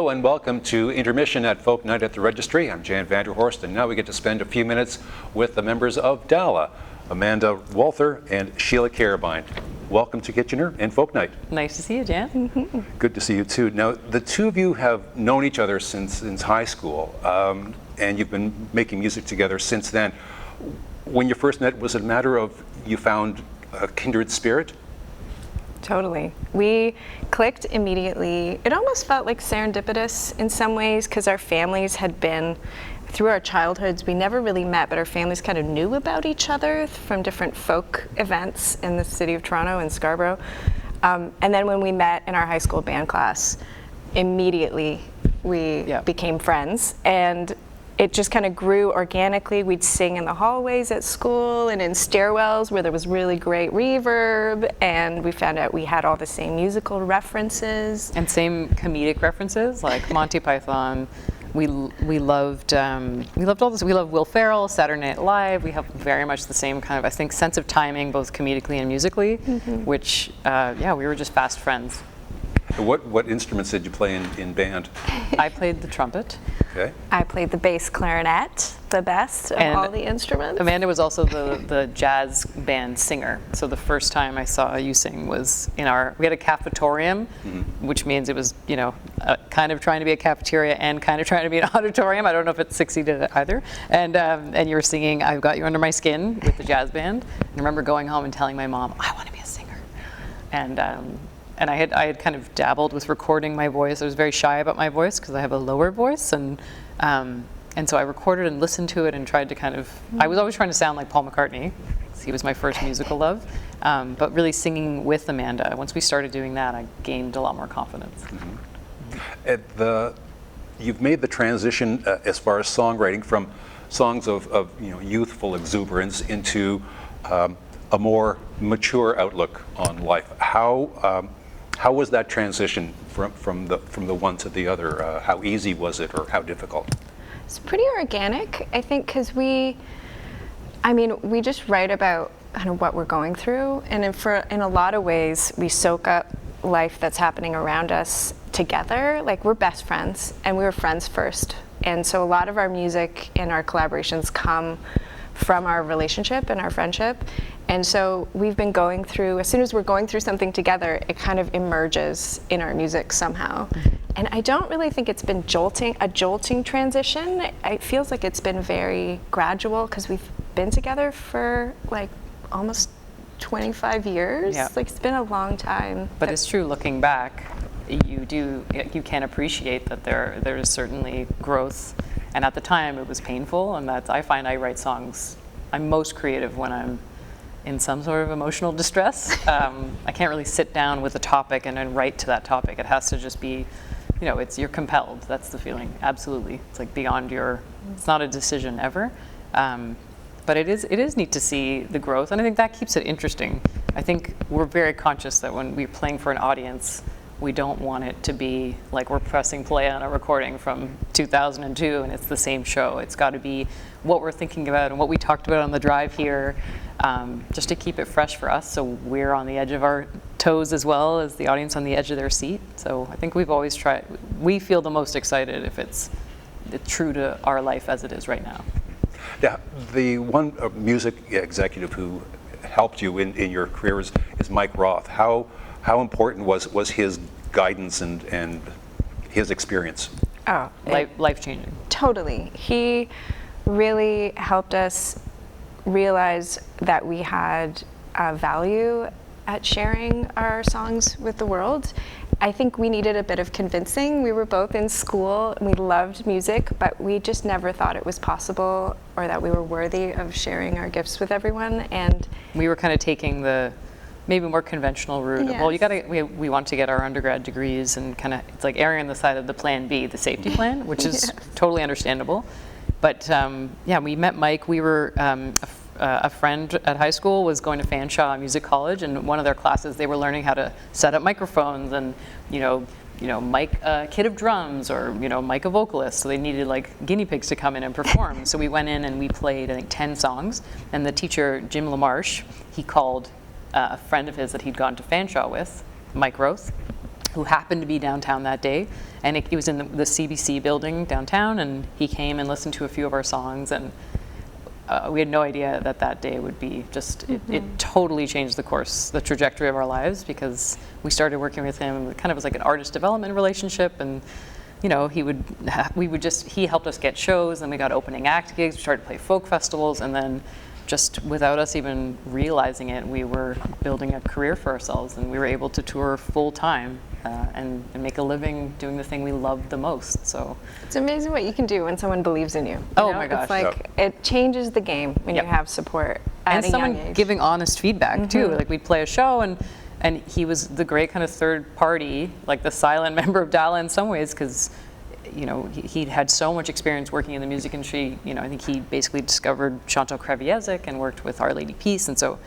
Hello and welcome to Intermission at Folk Night at the Registry. I'm Jan Vanderhorst, and now we get to spend a few minutes with the members of Dala, Amanda Walther and Sheila Carabine. Welcome to Kitchener and Folk Night. Nice to see you, Jan. Good to see you too. Now, the two of you have known each other since high school, and you've been making music together since then. When you first met, was it a matter of you found a kindred spirit? Totally. We clicked immediately. It almost felt like serendipitous in some ways because our families had been, through our childhoods, we never really met, but our families kind of knew about each other from different folk events in the city of Toronto and Scarborough. And then when we met in our high school band class, immediately we became friends. And it just kind of grew organically. We'd sing in the hallways at school and in stairwells where there was really great reverb, and we found out we had all the same musical references. And same comedic references, like Monty Python. We loved all this. We love Will Ferrell, Saturday Night Live. We have very much the same kind of, I think, sense of timing, both comedically and musically, which, we were just fast friends. What instruments did you play in band? I played the trumpet. Okay. I played the bass clarinet, the best of all the instruments. Amanda was also the jazz band singer. So the first time I saw you sing was we had a cafetorium, which means it was, kind of trying to be a cafeteria and kind of trying to be an auditorium. I don't know if it succeeded at either. And you were singing "I've Got You Under My Skin" with the jazz band. And I remember going home and telling my mom, I want to be a singer. And I had kind of dabbled with recording my voice. I was very shy about my voice because I have a lower voice, and so I recorded and listened to it and tried to kind of. I was always trying to sound like Paul McCartney, because he was my first musical love. But really singing with Amanda. Once we started doing that, I gained a lot more confidence. You've made the transition as far as songwriting from songs of youthful exuberance into a more mature outlook on life. How was that transition from the one to the other? How easy was it, or how difficult? It's pretty organic, I think, because we just write about kind of what we're going through, and in a lot of ways, we soak up life that's happening around us together. Like, we're best friends, and we were friends first, and so a lot of our music and our collaborations come from our relationship and our friendship. And so we've been going through, as soon as we're going through something together, it kind of emerges in our music somehow. And I don't really think it's been a jolting transition. It feels like it's been very gradual because we've been together for like almost 25 years. Yeah. Like, it's been a long time. But it's true, looking back, you can appreciate that there is certainly growth. And at the time, it was painful, and I find I write songs. I'm most creative when I'm in some sort of emotional distress. I can't really sit down with a topic and then write to that topic. It has to just be, you're compelled. That's the feeling. Absolutely. It's like beyond it's not a decision ever. But it is neat to see the growth, and I think that keeps it interesting. I think we're very conscious that when we're playing for an audience, we don't want it to be like we're pressing play on a recording from 2002 and it's the same show. It's got to be what we're thinking about and what we talked about on the drive here, just to keep it fresh for us, so we're on the edge of our toes as well as the audience on the edge of their seat. So I think we've always tried. We feel the most excited if it's true to our life as it is right now. Yeah, the one music executive who helped you in your career is Mike Roth. How important was his guidance and his experience? Oh, life-changing. Totally. He really helped us realize that we had value at sharing our songs with the world. I think we needed a bit of convincing. We were both in school and we loved music, but we just never thought it was possible or that we were worthy of sharing our gifts with everyone. And we were kind of taking the maybe more conventional route. Yes. Well, we want to get our undergrad degrees, and kind of it's like erring on the side of the plan B, the safety plan, which is totally understandable. But we met Mike. We were a friend at high school was going to Fanshawe Music College, and one of their classes they were learning how to set up microphones and Mike a kit of drums, or Mike a vocalist. So they needed like guinea pigs to come in and perform. So we went in and we played I think 10 songs, and the teacher Jim LaMarche, he called a friend of his that he'd gone to Fanshawe with, Mike Roth, who happened to be downtown that day, and he was in the CBC building downtown, and he came and listened to a few of our songs, and we had no idea that day would be just, it totally changed the trajectory of our lives, because we started working with him kind of as like an artist development relationship, and you know, he helped us get shows, and we got opening act gigs, we started to play folk festivals, and then just without us even realizing it, we were building a career for ourselves, and we were able to tour full time and make a living doing the thing we loved the most. So it's amazing what you can do when someone believes in you. Oh my gosh. It's like, it changes the game when you have support at a young age. Giving honest feedback too. Like we'd play a show, and he was the great kind of third party, like the silent member of Dala in some ways, because you know, he'd had so much experience working in the music industry. You know, I think he basically discovered Chantal Kreviazek and worked with Our Lady Peace, and so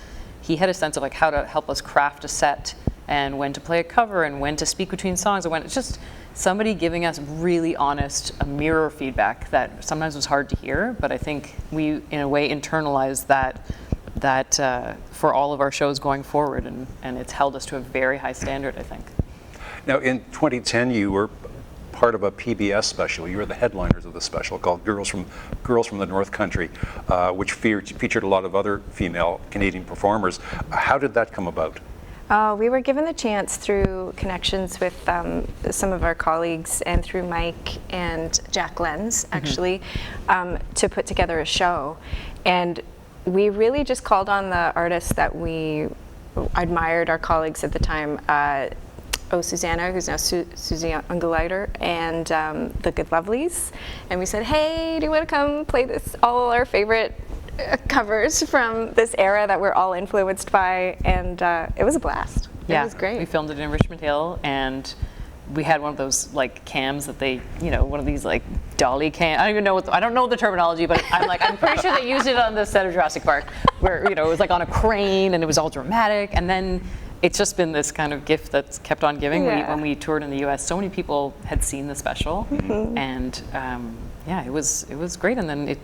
he had a sense of like how to help us craft a set and when to play a cover and when to speak between songs, and when it's just somebody giving us really honest mirror feedback that sometimes was hard to hear, but I think we in a way internalized that for all of our shows going forward, and it's held us to a very high standard, I think. Now, in 2010, you were part of a PBS special. You were the headliners of the special called Girls from the North Country, which featured a lot of other female Canadian performers. How did that come about? We were given the chance through connections with some of our colleagues and through Mike and Jack Lenz, actually, to put together a show. And we really just called on the artists that we admired, our colleagues at the time, Susanna, who's now Susie Ungeleiter, and the Good Lovelies. And we said, hey, do you want to come play all our favorite covers from this era that we're all influenced by? And it was a blast. Yeah, it was great. We filmed it in Richmond Hill, and we had one of those like cams that they, you know, one of these like dolly cam. I don't know the terminology, but I'm pretty sure they used it on the set of Jurassic Park, where, you know, it was like on a crane and it was all dramatic, and then it's just been this kind of gift that's kept on giving. Yeah. When we toured in the U.S., so many people had seen the special, and yeah, it was great. And then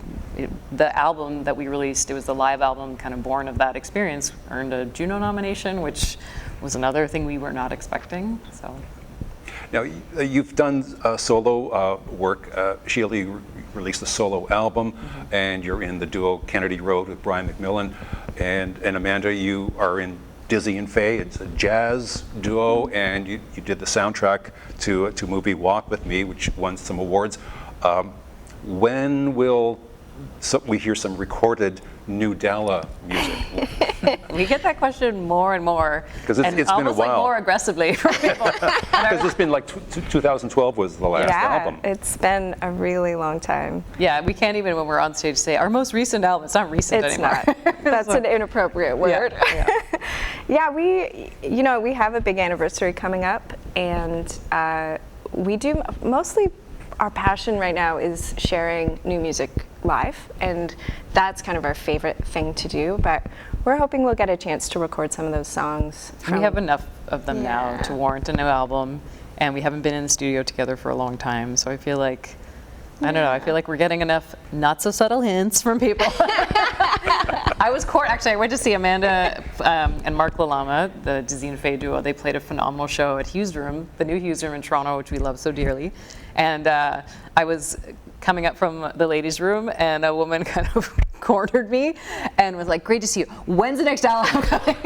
the album that we released, it was the live album, kind of born of that experience, earned a Juno nomination, which was another thing we were not expecting. So. Now, you've done solo work. Sheila, you released a solo album, and you're in the duo Kennedy Road with Brian McMillan, and Amanda, you are in Dizzy and Faye. It's a jazz duo, and you did the soundtrack to movie Walk With Me, which won some awards. When will we hear some recorded new Dala music? We get that question more and more, because it's been a almost while. like more aggressively from people. Because it's been like 2012 was the last album. It's been a really long time. Yeah, we can't even, when we're on stage, say our most recent album. It's not recent It's anymore. not. That's an inappropriate word. Yeah. Yeah, we have a big anniversary coming up, and we do mostly. Our passion right now is sharing new music live, and that's kind of our favorite thing to do, but we're hoping we'll get a chance to record some of those songs. We have enough of them now to warrant a new album, and we haven't been in the studio together for a long time, so I feel like, I don't know, I feel like we're getting enough not so subtle hints from people. I went to see Amanda and Mark Lalama, the Dizzy and Faye duo. They played a phenomenal show at Hughes Room, the new Hughes Room in Toronto, which we love so dearly. And I was coming up from the ladies' room, and a woman kind of cornered me and was like, great to see you. When's the next album coming?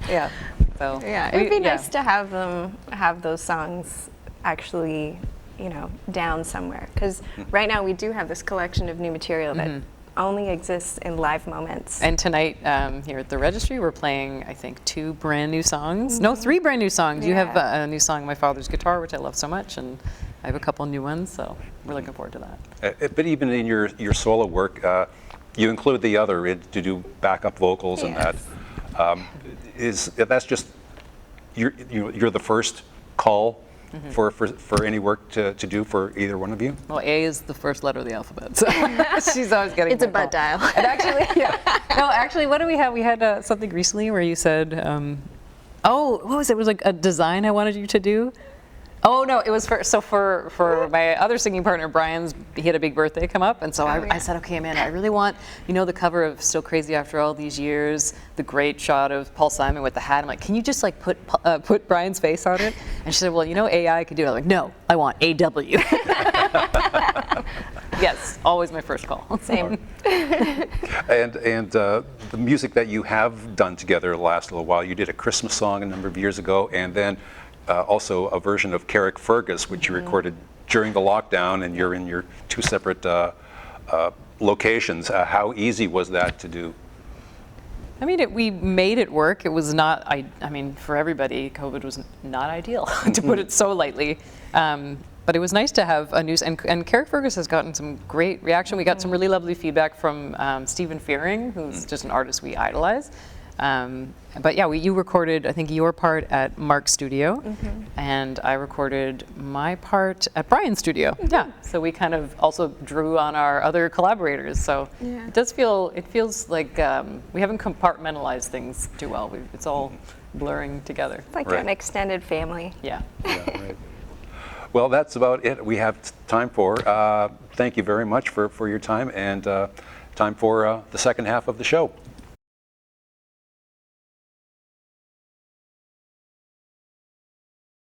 Yeah. So Yeah, it would be nice to have those songs actually, you know, down somewhere. Because right now we do have this collection of new material that only exists in live moments. And tonight here at the Registry, we're playing, I think, 2 brand new songs. No, 3 brand new songs. You have a new song, My Father's Guitar, which I love so much, and I have a couple new ones, so we're looking forward to that. But even in your solo work, you include the other to do backup vocals and that. That's just you're the first call for any work to do for either one of you? Well, A is the first letter of the alphabet, so she's always getting. It's a butt dial. And actually, what do we have? We had something recently where you said, "Oh, what was it? It was like a design I wanted you to do." Oh no, it was for my other singing partner Brian's. He had a big birthday come up, and so I said, okay, Amanda, I really want, the cover of Still Crazy After All These Years, the great shot of Paul Simon with the hat. I'm like, can you just like put Brian's face on it? And she said, well, AI could do it. I'm like, no, I want AW. Yes, always my first call. Same. And the music that you have done together the last little while, you did a Christmas song a number of years ago, and then also a version of Carrickfergus, which you recorded during the lockdown, and you're in your two separate locations. How easy was that to do? I mean, we made it work. It was not, I mean, for everybody, COVID was not ideal, to put it so lightly. But it was nice to have a news, and Carrickfergus has gotten some great reaction. We got some really lovely feedback from Stephen Fearing, who's just an artist we idolize. But yeah, you recorded, I think, your part at Mark's studio, and I recorded my part at Brian's studio. Yeah, so we kind of also drew on our other collaborators. So it feels like we haven't compartmentalized things too well. It's all blurring together. It's like an extended family. Yeah. Right. Well, that's about it we have time for. Thank you very much for your time, and time for the second half of the show.